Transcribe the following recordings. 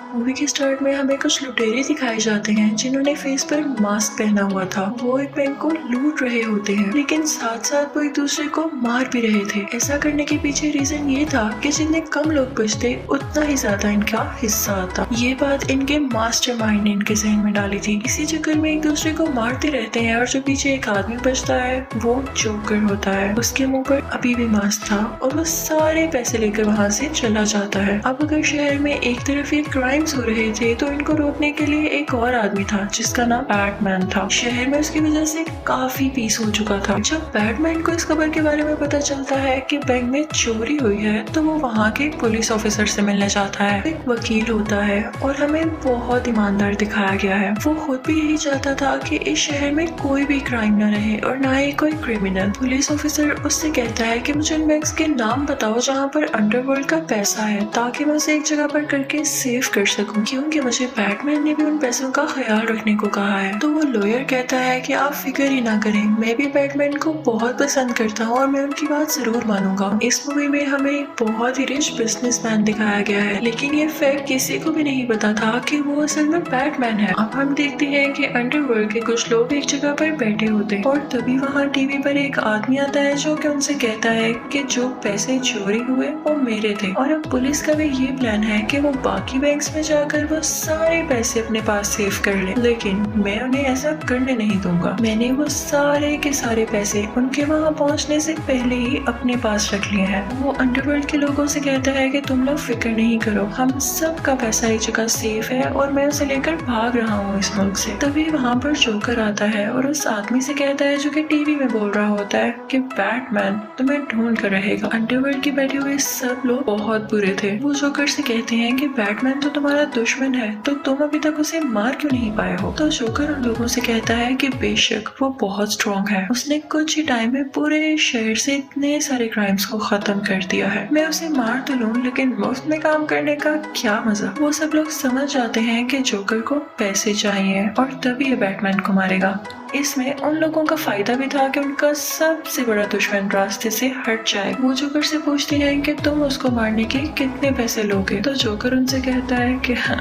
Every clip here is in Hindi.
मूवी के स्टार्ट में हमें कुछ लुटेरे दिखाए जाते हैं जिन्होंने फेस पर मास्क पहना हुआ था। वो एक बैंक को लूट रहे होते हैं, लेकिन साथ साथ वो एक दूसरे को मार भी रहे थे। ऐसा करने के पीछे रीजन ये था कि जितने कम लोग बचते उतना ही ज्यादा इनका हिस्सा आता। ये बात इनके मास्टरमाइंड ने इनके जहन में डाली थी। इसी चक्कर में एक दूसरे को मारते रहते हैं और जो पीछे एक आदमी बचता है वो जोकर होता है। उसके मुंह पर अभी भी मास्क था और वो सारे पैसे लेकर वहाँ से चला जाता है। अब अगर शहर में एक तरफ ये क्राइम्स हो रहे थे तो इनको रोकने के लिए एक और आदमी था जिसका नाम बैटमैन था। शहर में उसकी वजह से काफी पीस हो चुका था। जब बैटमैन को इस खबर के बारे में पता चलता है कि बैंक में चोरी हुई है तो वो वहाँ के पुलिस ऑफिसर से मिलने जाता है। एक वकील होता है और हमें बहुत ईमानदार दिखाया गया है। वो खुद भी यही चाहता था कि इस शहर में कोई भी क्राइम न रहे और ना ही कोई क्रिमिनल। पुलिस ऑफिसर उससे कहता है कि मुझे उन बैंक्स के नाम बताओ जहाँ पर अंडरवर्ल्ड का पैसा है, ताकि मैं उसे एक जगह पर करके सेव कर सकूं, क्योंकि मुझे बैटमैन ने भी उन पैसों का ख्याल रखने को कहा है। तो वो लॉयर कहता है कि आप फिक्र ही ना करें, मैं भी बैटमैन को बहुत पसंद करता हूँ और मैं उनकी बात जरूर मानूंगा। इस मूवी में हमें एक बहुत ही रिच बिजनेसमैन दिखाया गया है, लेकिन ये फैक्ट किसी को भी नहीं पता था कि वो असल में बैटमैन है। अब हम देखते हैं कि अंडरवर्ल्ड के कुछ लोग एक जगह पर बैठे होते हैं और तभी वहाँ टीवी पर एक आदमी आता है जो कि उनसे कहता है कि जो पैसे चोरी हुए वो मेरे थे। और अब पुलिस का भी ये प्लान है कि वो बाकी बैंक्स में जाकर वो सारे पैसे अपने पास सेव कर ले, लेकिन मैं उन्हें ऐसा करने नहीं दूंगा। मैंने वो सारे के सारे पैसे उनके वहाँ पहुँचने से पहले ही अपने पास रख लिए हैं। वो अंडरवर्ल्ड के लोगों से कहता है कि तुम लोग फिक्र नहीं करो, हम सबका पैसा एक जगह सेफ है और मैं उसे लेकर भाग रहा हूँ इस मुल्क से। तभी वहाँ पर जोकर आता है और उस आदमी से कहता है जो कि टीवी में बोल रहा होता है कि बैटमैन तुम्हें ढूंढ कर रहेगा। अंडरवर्ल्ड के बैठे हुए सब लोग बहुत बुरे थे। वो जोकर से कहते हैं कि बैटमैन तो तुम्हारा दुश्मन है, तो तुम अभी तक उसे मार क्यों नहीं पाए हो। तो जोकर उन लोगों से कहता है कि बेशक वो बहुत स्ट्रॉन्ग है, उसने कुछ ही टाइम में पूरे शहर से इतने सारे क्राइम्स को खत्म कर दिया है। मैं उसे मार तो लूं, लेकिन मुफ्त में काम करने का क्या मजा। वो सब लोग समझ जाते हैं कि जोकर को पैसे चाहिए और तभी ये बैटमैन को मारेगा। इसमें उन लोगों का फायदा भी था कि उनका सबसे बड़ा दुश्मन रास्ते से हट जाए। वो जोकर से पूछते हैं कि तुम उसको मारने के कितने पैसे लोगे। तो जोकर उनसे कहता है कि हाँ,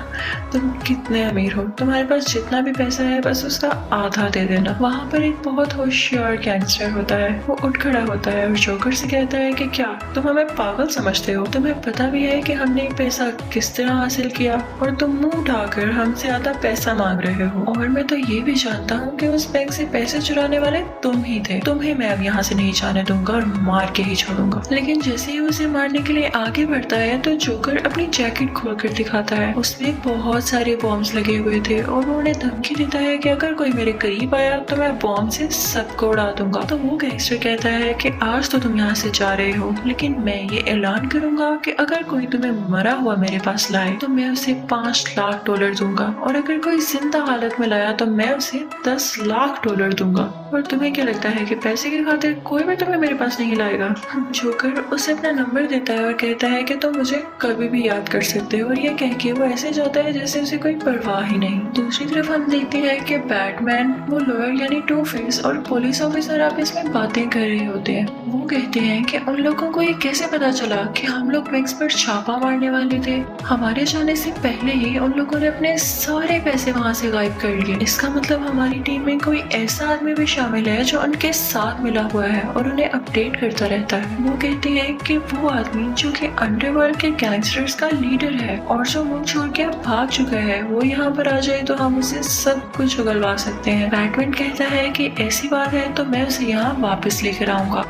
तुम कितने अमीर हो, तुम्हारे पास जितना भी पैसा है बस उसका आधा दे देना। वहाँ पर एक बहुत होशियार गैंगस्टर होता है, वो उठ खड़ा होता है और जोकर से कहता है कि क्या तुम हमें पागल समझते हो, तुम्हें पता भी है कि हमने पैसा किस तरह हासिल किया और तुम मुंह उठाकर हमसे आधा पैसा मांग रहे हो। और मैं तो ये भी जानता हूँ कि उस बैंक से पैसे चुराने वाले तुम ही थे, तुम्हें मैं अब यहाँ से नहीं जाने दूंगा और मार के ही छोड़ूंगा। लेकिन जैसे ही उसे मारने के लिए आगे बढ़ता है तो जोकर अपनी जैकेट खोलकर दिखाता है। उसमें बहुत सारे बॉम्ब्स लगे हुए थे और वो उन्हें धमकी देता है कि अगर कोई मेरे करीब आया तो मैं बॉम्ब से सबको उड़ा दूंगा। तो वो गैंगस्टर कहता है कि आज तो तुम यहाँ से जा रहे हो, लेकिन मैं ये ऐलान करूंगा कि अगर कोई तुम्हें मरा हुआ मेरे पास लाए तो मैं उसे $5 लाख दूंगा, और अगर कोई जिंदा हालत में लाया तो मैं उसे $10 लाख दूंगा। और तुम्हें क्या लगता है कि पैसे की खातिर कोई भी तुम्हें मेरे पास नहीं लाएगा। जोकर उसे अपना नंबर देता है और कहता है कि तुम मुझे कभी भी याद कर सकते हो, और ये कह के वो ऐसे जाता है जैसे उसे कोई परवाह ही नहीं। दूसरी तरफ हम देखते हैं कि बैटमैन, वो लॉयर यानी टू फेस और पुलिस ऑफिसर आपस में बातें कर रहे होते हैं। वो कहते हैं कि उन लोगों को ये कैसे पता चला कि हम लोग बैंक्स पर छापा मारने वाले थे। हमारे जाने से पहले ही उन लोगों ने अपने सारे पैसे वहाँ से गायब कर लिए। इसका मतलब हमारी टीम में कोई ऐसा आदमी भी शामिल है जो उनके साथ मिला हुआ है और उन्हें अपडेट करता रहता है। वो कहते हैं कि वो आदमी जो कि अंडरवर्ल्ड के गैंगस्टर्स का लीडर है और जो मुल्क छोड़ के भाग चुका है, वो यहाँ पर आ जाए तो हम उसे सब कुछ उगलवा सकते हैं। बैटमैन कहता है कि ऐसी बात है तो मैं उसे यहाँ वापस लेकर आऊंगा।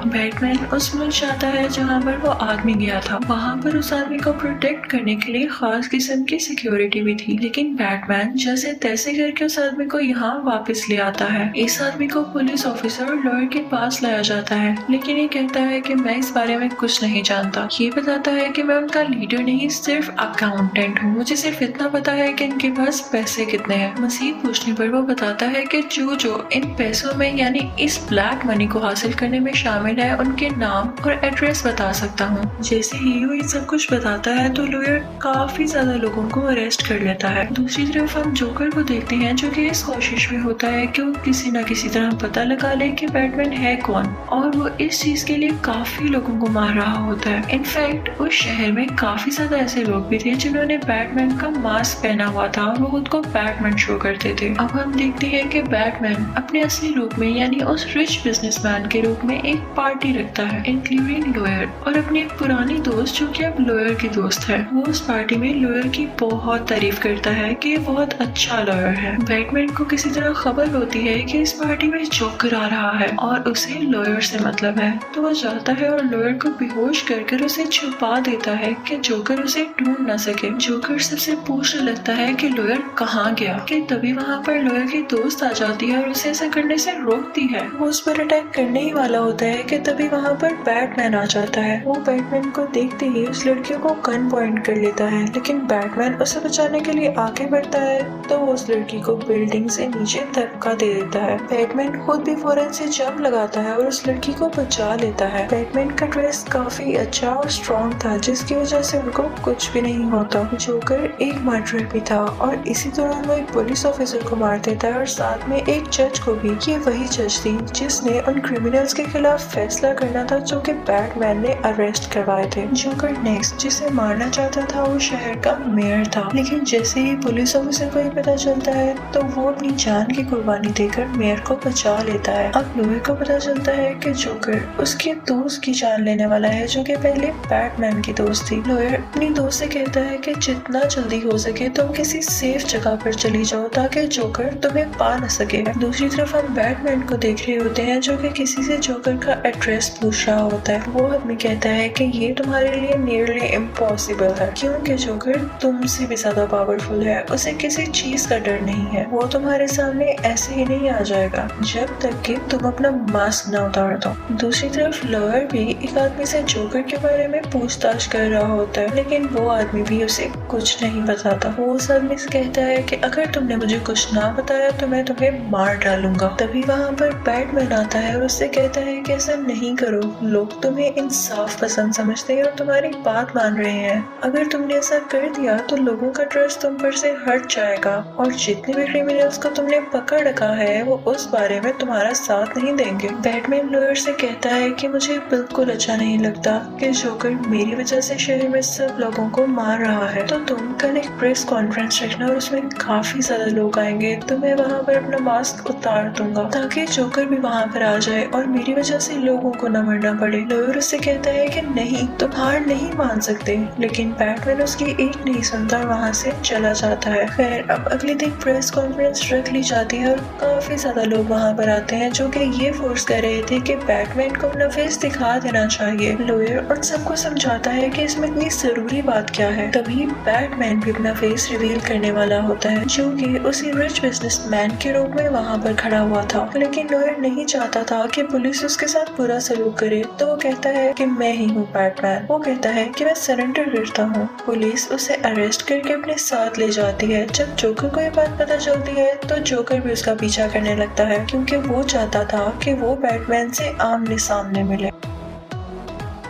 बैटमैन उस मुल्क जाता है जहाँ पर वो आदमी गया था। वहाँ पर उस आदमी को प्रोटेक्ट करने के लिए खास किस्म की सिक्योरिटी भी थी, लेकिन बैटमैन जैसे तैसे करके उस आदमी को यहाँ वापस ले आता है। इस आदमी को पुलिस ऑफिसर और लॉयर के पास लाया जाता है, लेकिन ये कहता है कि मैं इस बारे में कुछ नहीं जानता। ये बताता है कि मैं उनका लीडर नहीं, सिर्फ अकाउंटेंट हूँ, मुझे सिर्फ इतना पता है कि इनके पास पैसे कितने हैं। मजीद पूछने पर वो बताता है कि जो इन पैसों में यानी इस ब्लैक मनी को हासिल करने में शामिल है मैं उनके नाम और एड्रेस बता सकता हूँ। जैसे ही वो ये सब कुछ बताता है तो लॉयर काफी ज्यादा लोगों को अरेस्ट कर लेता है। दूसरी तरफ हम जोकर को देखते हैं जो कि इस कोशिश में होता है कि वो किसी न किसी तरह पता लगा ले कि बैटमैन है कौन, और वो इस चीज के लिए काफी लोगों को मार रहा होता है। इनफैक्ट उस शहर में काफी ज्यादा ऐसे लोग भी थे जिन्होंने बैटमैन का मास्क पहना हुआ था और वो खुद को बैटमैन शो करते थे। अब हम देखते हैं कि बैटमैन अपने असली रूप में यानी उस रिच बिजनेसमैन के रूप में एक पार्टी रखता है इंक्लूडिंग लॉयर और अपनी एक पुरानी दोस्त जो कि अब लॉयर की दोस्त है। वो उस पार्टी में लॉयर की बहुत तारीफ करता है कि ये बहुत अच्छा लॉयर है। बैटमैन को किसी तरह खबर होती है कि इस पार्टी में जोकर आ रहा है और उसे लॉयर से मतलब है, तो वो जाता है और लॉयर को बेहोश कर उसे छुपा देता है कि जोकर उसे ढूंढ न सके। जोकर सबसे पूछने लगता है कि लॉयर कहाँ गया, कि तभी वहाँ पर लॉयर की दोस्त आ जाती है और उसे ऐसा करने से रोकती है। वो उस पर अटैक करने ही वाला होता है कि तभी वहाँ पर बैटमैन आ जाता है। वो बैटमैन को देखते ही उस लड़की को गन पॉइंट कर लेता है, लेकिन बैटमैन उसे बचाने के लिए आगे बढ़ता है तो वो उस लड़की को बिल्डिंग से नीचे धक्का दे देता है। बैटमैन खुद भी फौरन से जंप लगाता है और उस लड़की को बचा लेता है। बैटमैन का ड्रेस काफी अच्छा और स्ट्रॉन्ग था जिसकी वजह से उनको कुछ भी नहीं होता। जोकर एक मर्डरर भी था और इसी दौरान वो एक पुलिस ऑफिसर को मार देता है और साथ में एक जज को भी। ये वही जज थी जिसने उन क्रिमिनल्स के खिलाफ फैसला करना था जो कि बैटमैन ने अरेस्ट करवाए थे। जोकर नेक्स्ट जिसे मारना चाहता था वो शहर का मेयर था, लेकिन जैसे ही पुलिस ऑफिसर को ये पता चलता है तो वो अपनी जान की कुर्बानी देकर मेयर को बचा लेता है। अब लॉयर को पता चलता है कि जोकर उसके दोस्त की जान लेने वाला है जो कि पहले बैटमैन की दोस्त थी। लॉयर अपनी दोस्त से कहता है कि जितना जल्दी हो सके तुम किसी सेफ जगह पर चली जाओ ताकि जोकर तुम्हें पा न सके। दूसरी तरफ हम बैटमैन को देख रहे होते हैं जो कि किसी से जोकर का एड्रेस पूछ रहा होता है। वो आदमी कहता है कि ये तुम्हारे लिए नियरली इम्पॉसिबल है क्योंकि जोकर तुमसे भी ज्यादा पावरफुल है, उसे किसी चीज का डर नहीं है, वो तुम्हारे सामने ऐसे ही नहीं आ जाएगा जब तक कि तुम अपना मास्क न उतार दो। दूसरी तरफ लॉयर भी एक आदमी से जोकर के बारे में पूछताछ कर रहा होता है, लेकिन वो आदमी भी उसे कुछ नहीं बताता। वो उस आदमी से कहता है कि अगर तुमने मुझे कुछ ना बताया तो मैं तुम्हें मार डालूंगा। तभी वहाँ पर बैटमैन आता है और उससे कहता है कि ऐसा नहीं करो, लोग तुम्हें इंसाफ पसंद समझते हैं और तुम्हारी बात मान रहे हैं। अगर तुमने ऐसा कर दिया तो लोगों का ट्रस्ट तुम पर से हट जाएगा और जितने भी क्रिमिनल्स को तुमने पकड़ रखा है वो उस बारे में तुम्हारा साथ नहीं देंगे। बैटमैन लॉयर से कहता है कि मुझे बिल्कुल अच्छा नहीं लगता कि जोकर मेरी वजह से शहर में सब लोगों को मार रहा है, तो तुम कल एक प्रेस कॉन्फ्रेंस रखना और उसमें काफी ज्यादा लोग आएंगे, तो मैं वहाँ पर अपना मास्क उतार दूंगा ताकि जोकर भी वहाँ पर आ जाए और मेरी वजह से लोगों को न मरना पड़े। लॉयर उससे कहता है कि नहीं, तुम हार नहीं मान सकते, लेकिन बैटमैन उसकी एक नहीं सुनता और वहाँ से चला जाता है। खैर अब अगले दिन प्रेस कॉन्फ्रेंस रख ली जाती है और काफी ज्यादा लोग वहाँ पर आते हैं जो कि ये फोर्स कर रहे थे कि बैटमैन को अपना फेस दिखा देना चाहिए। लॉयर उन सबको समझाता है कि इसमें इतनी जरूरी बात क्या है। तभी बैटमैन भी अपना फेस रिवील करने वाला होता है जो कि उसी रिच बिजनेसमैन के रूप में वहाँ पर खड़ा हुआ था, लेकिन लॉयर नहीं चाहता था कि पुलिस उसके साथ बुरा सलूक करे, तो वो कहता है कि मैं ही हूँ बैटमैन। वो कहता है कि मैं सरेंडर करता हूँ। पुलिस उसे अरेस्ट करके अपने साथ ले जाती है। जब जोकर को ये बात पता चलती है तो जोकर भी उसका पीछा करने लगता है क्योंकि वो चाहता था कि वो बैटमैन से आमने सामने मिले।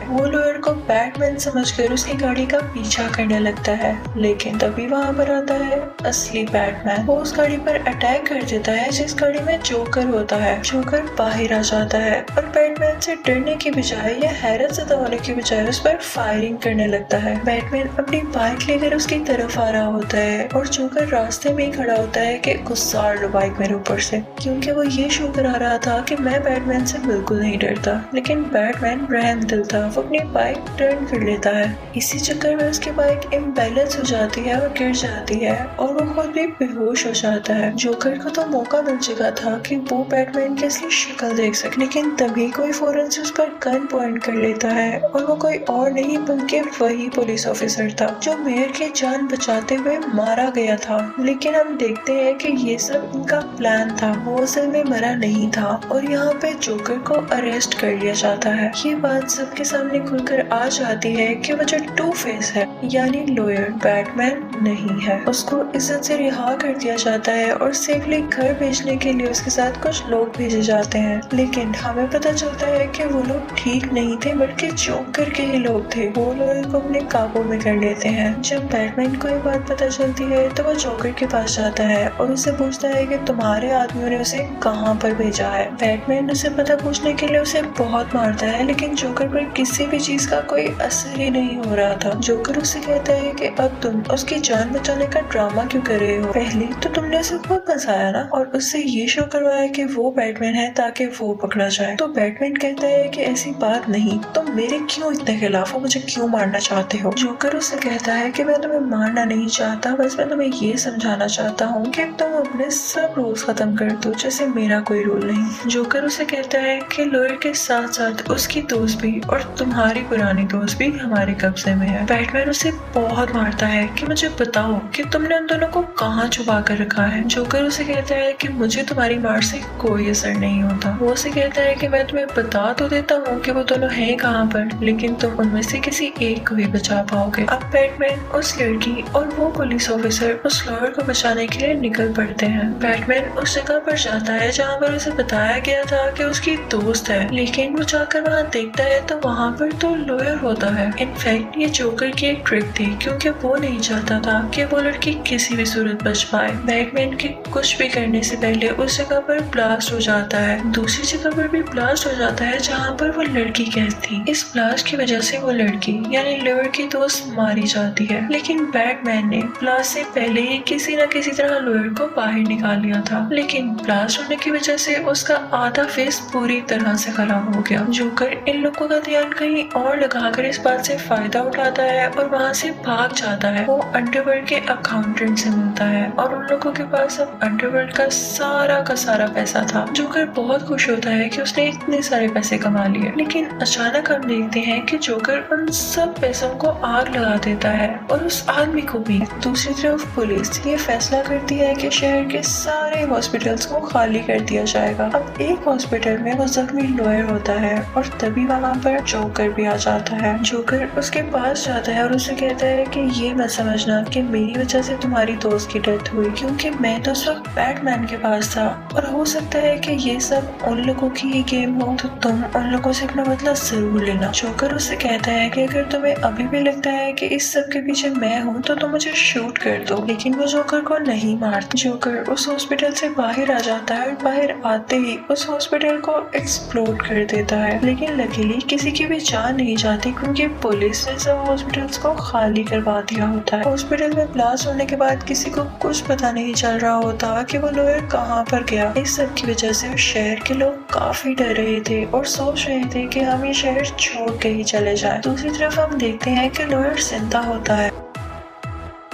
वो लॉयर को बैटमैन समझकर उसकी गाड़ी का पीछा करने लगता है, लेकिन तभी वहाँ पर आता है असली बैटमैन। वो उस गाड़ी पर अटैक कर देता है जिस गाड़ी में जोकर होता है। जोकर बाहर आ जाता है और बैटमैन से डरने की बजाय या हैरत ज़दा होने की बजाय उस पर फायरिंग करने लगता है। बैटमैन अपनी बाइक लेकर उसकी तरफ आ रहा होता है और जोकर रास्ते में ही खड़ा होता है कि गुस्सार लो बाइक मेरे ऊपर से, क्योंकि वो ये शो करा रहा था कि मैं बैटमैन से बिल्कुल नहीं डरता। लेकिन बैटमैन रहमदिल था, वो अपनी बाइक टर्न कर लेता है। इसी चक्कर में उसकी बाइक इम्बैलेंस हो जाती है और गिर जाती है और वो खुद भी बेहोश हो जाता है। जोकर को तो मौका मिल चुका था कि वो बैटमैन की असली शक्ल देख सके, लेकिन तभी कोई फौरन से उस पर गन पॉइंट कर लेता है और वो कोई और नहीं बल्कि वही पुलिस ऑफिसर था जो मेयर की जान बचाते हुए मारा गया था। लेकिन हम देखते हैं कि ये सब इनका प्लान था, वो असल में मरा नहीं था और यहाँ पे जोकर को अरेस्ट कर लिया जाता है। ये बात सबके सामने सामने खुलकर आ जाती है कि वो जो टू फेस है यानी लॉयर बैटमैन नहीं है। उसको इज्जत से रिहा कर दिया जाता है और सेफली घर भेजने के लिए उसके साथ कुछ लोग भेजे जाते हैं, लेकिन हमें पता चलता है कि वो लोग ठीक नहीं थे बल्कि जोकर के ही लोग थे। वो लॉयर को अपने काबू में कर लेते हैं। जब बैटमैन को ये बात पता चलती है तो वो जोकर के पास जाता है और उससे पूछता है कि तुम्हारे आदमियों ने उसे कहाँ पर भेजा है। बैटमैन उसे पता पूछने के लिए उसे बहुत मारता है, लेकिन जोकर पर किसी भी चीज का कोई असर ही नहीं हो रहा था। जोकर उससे कहता है कि अब तुम उसकी जान बचाने का ड्रामा क्यों कर रहे हो? पहले तो तुमने उसे खूब फंसाया ना, और उससे ये शो करवाया कि वो बैटमैन है ताकि वो पकड़ा जाए। तो बैटमैन कहता है कि ऐसी बात नहीं, तुम मेरे क्यों इतने खिलाफ हो, मुझे क्यों मारना चाहते हो? जोकर उससे कहता है कि मैं तुम्हें मारना नहीं चाहता, बस मैं तुम्हें ये समझाना चाहता हूँ कि तुम अपने सब रूल्स खत्म कर दो, जैसे मेरा कोई रूल नहीं। जोकर उसे कहता है कि लॉयर के साथ साथ उसकी दोस्त भी और तुम्हारी पुरानी दोस्त भी हमारे कब्जे में है। बैटमैन उसे बहुत मारता है कि मुझे बताओ कि तुमने उन दोनों को कहाँ छुपा कर रखा है। जोकर उसे कहता है कि मुझे तुम्हारी मार से कोई असर नहीं होता। वो उसे कहता है कि मैं तुम्हें बता तो देता हूँ कि वो दोनों हैं कहाँ पर, लेकिन तुम उनमें से किसी एक को भी बचा पाओगे। अब बैटमैन, उस लड़की और वो पुलिस ऑफिसर उस लॉयर को बचाने के लिए निकल पड़ते हैं। बैटमैन उस जगह पर जाता है जहाँ पर उसे बताया गया था कि उसकी दोस्त है, लेकिन वो जाकर वहाँ देखता है तो वहाँ पर तो लॉयर होता है। इनफैक्ट ये जोकर की एक ट्रिक थी, क्योंकि वो नहीं चाहता था कि वो लड़की किसी भी सूरत बच पाए। बैटमैन के कुछ भी करने से पहले उस जगह पर ब्लास्ट हो जाता है। दूसरी जगह पर भी ब्लास्ट हो जाता है जहाँ पर वो लड़की कैद थी। इस ब्लास्ट की वजह से वो लड़की यानी लॉयर की दोस्त मारी जाती है, लेकिन बैटमैन ने ब्लास्ट से पहले ही किसी न किसी तरह लॉयर को बाहर निकाल लिया था। लेकिन ब्लास्ट होने की वजह से उसका आधा फेस पूरी तरह से खराब हो गया। जोकर इन लोगों का ध्यान कहीं और लगाकर इस बात से फायदा उठाता है और वहाँ से भाग जाता है। वो अंडरवर्ल्ड के अकाउंटेंट से मिलता है और उन लोगों के पास अब अंडरवर्ल्ड का सारा पैसा था। जोकर बहुत खुश होता है कि उसने इतने सारे पैसे कमा लिए, लेकिन अचानक हम देखते हैं कि जोकर उन सब पैसों को आग लगा देता है और उस आदमी को भी। दूसरी तरफ पुलिस ये फैसला करती है कि शहर के सारे हॉस्पिटल्स को खाली कर दिया जाएगा। अब एक हॉस्पिटल में वो जख्मी लॉयर होता है और तभी वहाँ पर जोकर भी आ जाता है। जोकर उसके पास जाता है और उसे कहता है कि ये मत समझना कि मेरी वजह से तुम्हारी दोस्त की डेथ हुई, क्योंकि मैं तो उस वक्त बैटमैन के पास था और हो सकता है कि ये सब उन लोगों की ही गेम हो, तो तुम उन लोगों से अपना बदला जरूर लेना। जोकर उससे कहता है कि अगर तुम्हें अभी भी लगता है कि इस सब के पीछे मैं हूँ तो तुम मुझे शूट कर दो, लेकिन वो जोकर को नहीं मारता। जोकर उस हॉस्पिटल से बाहर आ जाता है और बाहर आते ही उस हॉस्पिटल को एक्सप्लोड कर देता है, लेकिन लकीली किसी की भी जान नहीं जाती क्योंकि पुलिस ने सब हॉस्पिटल्स को खाली करवा दिया होता है। हॉस्पिटल में ब्लास्ट होने के बाद किसी को कुछ पता नहीं चल रहा होता कि वो लॉयर कहाँ पर गया। इस सब की वजह से शहर के लोग काफी डर रहे थे और सोच रहे थे कि हम ये शहर छोड़ के ही चले जाएं। दूसरी तरफ हम देखते हैं कि लॉयर जिंदा होता है।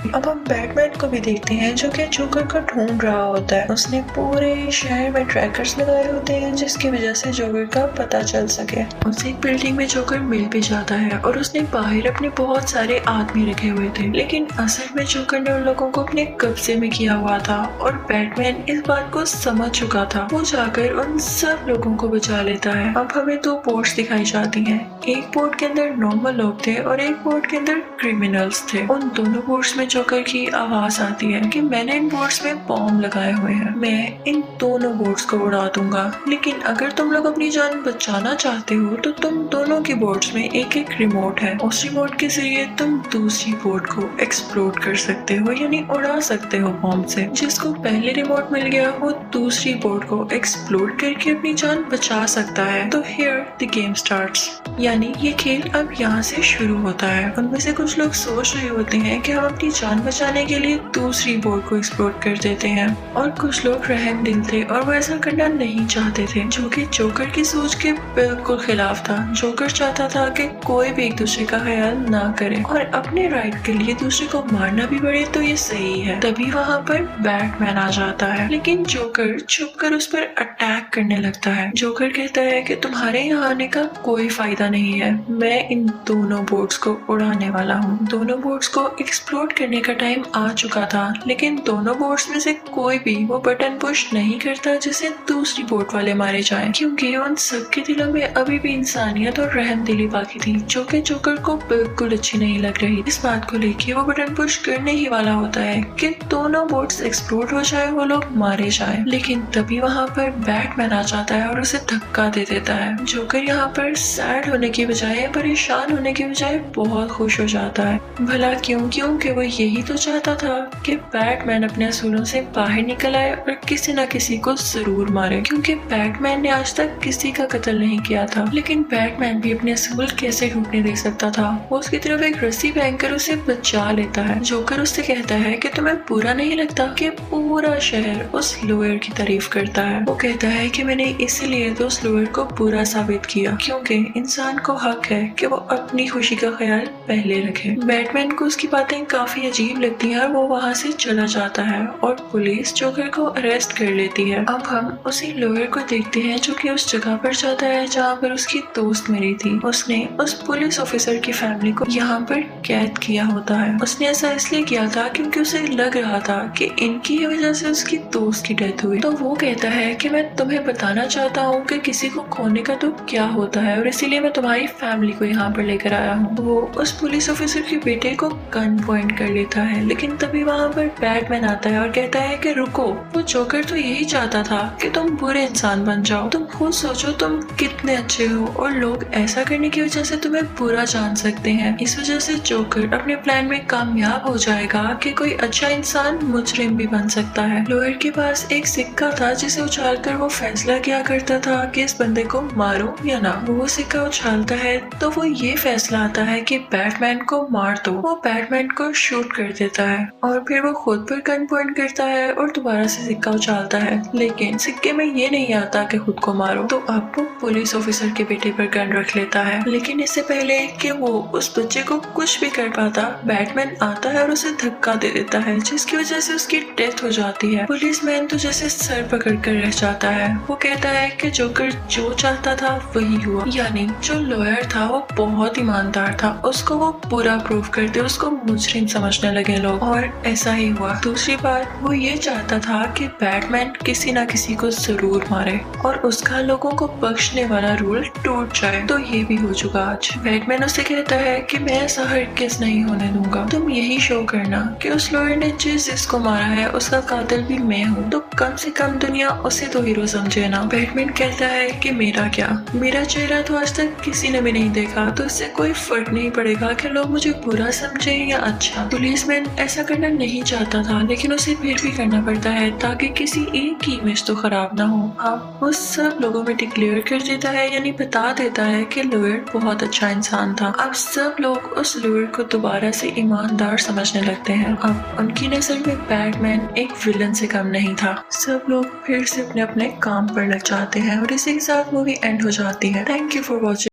अब हम बैटमैन को भी देखते हैं जो कि जोकर को ढूंढ रहा होता है। उसने पूरे शहर में ट्रैकर्स लगाए होते हैं जिसकी वजह से जोकर का पता चल सके। उसे एक बिल्डिंग में जोकर मिल भी जाता है और उसने बाहर अपने बहुत सारे आदमी रखे हुए थे, लेकिन असल में जोकर ने उन लोगों को अपने कब्जे में किया हुआ था और बैटमैन इस बात को समझ चुका था। वो जाकर उन सब लोगों को बचा लेता है। अब हमें दो बोर्ड्स दिखाई जाती हैं। एक बोर्ड के अंदर नॉर्मल लोग थे और एक बोर्ड के अंदर क्रिमिनल्स थे। उन दोनों बोर्ड्स में जोकर की आवाज आती है कि मैंने इन बोर्ड्स में बॉम्ब लगाए हुए हैं, मैं इन दोनों बोर्ड्स को उड़ा दूंगा, लेकिन अगर तुम लोग अपनी जान बचाना चाहते हो तो तुम दोनों की बोर्ड्स में एक एक रिमोट है। उस रिमोट के जरिए तुम दूसरी बोर्ड को एक्सप्लोड कर सकते हो यानी उड़ा सकते हो बॉम्ब से। जिसको पहले रिमोट मिल गया वो दूसरी बोर्ड को एक्सप्लोड करके अपनी जान बचा सकता है। तो हियर द गेम स्टार्ट्स, यानी ये खेल अब यहाँ से शुरू होता है। उनमें से कुछ लोग सोच रहे होते हैं कि हम अपनी जान बचाने के लिए दूसरी बोर्ड को एक्सप्लोर कर देते हैं, और कुछ लोग रहम दिल थे और वो ऐसा करना नहीं चाहते थे, जो कि जोकर की सोच के बिल्कुल खिलाफ था। जोकर चाहता था कि कोई भी एक दूसरे का ख्याल ना करे और अपने राइट के लिए दूसरे को मारना भी पड़े तो ये सही है। तभी वहाँ पर बैटमैन आ जाता है, लेकिन जोकर छुप कर उस पर अटैक करने लगता है। जोकर कहता है कि तुम्हारे यहाँ आने का कोई फायदा नहीं है, मैं इन दोनों बोर्ड्स को उड़ाने वाला हूँ। दोनों बोर्ड्स को एक्सप्लोड करने करने का टाइम आ चुका था, लेकिन दोनों बोट्स में से कोई भी वो बटन पुश नहीं करता जिसे दूसरी बोट वाले मारे जाएं, क्योंकि उन सबके दिलों में अभी भी इंसानियत और रहमदिली बाकी थी, जो कि जोकर को बिल्कुल अच्छी नहीं लग रही। इस बात को लेके वो बटन पुश करने ही वाला होता है कि दोनों बोट्स एक्सप्लोड हो जाए, वो लोग मारे जाए, लेकिन तभी वहाँ पर बैटमैन आ जाता है और उसे धक्का दे देता है। जोकर यहाँ पर सैड होने की बजाय, परेशान होने की बजाय बहुत खुश हो जाता है। भला क्यों? क्योंकि वो यही तो चाहता था कि बैटमैन अपने असूलों से बाहर निकल आए और किसी न किसी को जरूर मारे, क्योंकि बैटमैन ने आज तक किसी का कत्ल नहीं किया था। लेकिन बैटमैन भी अपने असूल कैसे टूटने दे सकता था? वो उसकी तरफ एक रस्सी पहनकर उसे बचा लेता है। जोकर उससे कहता है कि तुम्हें बुरा नहीं लगता कि पूरा शहर उस लॉयर की तारीफ करता है? वो कहता है कि मैंने इसीलिए तो उस लॉयर को बुरा साबित किया, क्योंकि इंसान को हक है कि वो अपनी खुशी का ख्याल पहले रखे। बैटमैन को उसकी बातें काफी अजीब लगती हैं और वो वहाँ से चला जाता है और पुलिस जोकर को अरेस्ट कर लेती है। अब हम उसी लॉयर को देखते हैं जो कि उस जगह पर जाता है जहाँ पर उसकी दोस्त मरी थी। उसने उस पुलिस ऑफिसर की फैमिली को यहाँ पर कैद किया होता है। उसने ऐसा इसलिए किया था क्योंकि उसे लग रहा था कि इनकी ही वजह से उसकी दोस्त की डेथ हुई। तो वो कहता है कि मैं तुम्हें बताना चाहता हूँ कि किसी को खोने का दुख क्या होता है, और इसीलिए मैं तुम्हारी फैमिली को यहाँ पर लेकर आया हूँ। वो उस पुलिस ऑफिसर के बेटे को गन पॉइंट कर लेता है, लेकिन तभी वहाँ पर बैटमैन आता है और कहता है कि रुको, वो जोकर तो यही चाहता था कि तुम बुरे इंसान बन जाओ। तुम खुद सोचो तुम कितने अच्छे हो और लोग ऐसा करने की वजह से तुम्हें बुरा जान सकते हैं। इस वजह से जोकर अपने प्लान में कामयाब हो जाएगा कि कोई अच्छा इंसान मुजरिम भी बन सकता है। लॉयर के पास एक सिक्का था जिसे उछालकर वो फैसला किया करता था कि इस बंदे को मारो या ना। वो सिक्का उछालता है तो वो ये फैसला आता है कि बैटमैन को मार दो। वो बैटमैन को शूट कर देता है और फिर वो खुद पर गन पॉइंट करता है और दोबारा से सिक्का उछालता है, लेकिन सिक्के में ये नहीं आता कि खुद को मारो। तो अब वो पुलिस ऑफिसर के बेटे पर गन रख लेता है, लेकिन इससे पहले कि वो उस बच्चे को कुछ भी कर पाता, बैटमैन आता है और उसे धक्का दे देता है, जिसकी वजह से उसकी डेथ हो जाती है। पुलिसमैन तो जैसे सर पकड़ कर रह जाता है। वो कहता है कि जोकर जो चाहता था वही हुआ, यानी जो लॉयर था वो बहुत ईमानदार था, उसको वो बुरा प्रूफ करते उसको मुजरिम समझने लगे लोग, और ऐसा ही हुआ। दूसरी बात, वो ये चाहता था कि बैटमैन किसी न किसी को जरूर मारे और उसका लोगों को बख्शने वाला रूल टूट जाए। तो ये भी हो चुका आज। बैटमैन उससे कहता है कि मैं ऐसा हरगिज़ नहीं होने दूंगा, तुम यही शो करना कि उस लॉयर ने जिसको मारा है उसका कातिल भी मैं हूँ, तो कम से कम दुनिया उसे तो हीरो समझे ना। बैटमैन कहता है कि मेरा क्या, मेरा चेहरा तो आज तक किसी ने भी नहीं देखा, तो इससे कोई फर्क नहीं पड़ेगा कि लोग मुझे बुरा समझे या अच्छा। पुलिसमैन ऐसा करना नहीं चाहता था, लेकिन उसे फिर भी करना पड़ता है ताकि किसी एक की इमेज तो खराब ना हो। अब वो सब लोगों में डिक्लेयर कर देता है, यानी बता देता है कि लॉयर बहुत अच्छा इंसान था। अब सब लोग उस लॉयर को दोबारा से ईमानदार समझने लगते हैं। अब उनकी नजर में बैटमैन एक विलन से कम नहीं था। सब लोग फिर से अपने अपने काम पर लग जाते हैं और इसी के साथ मूवी एंड हो जाती है। Thank you for watching.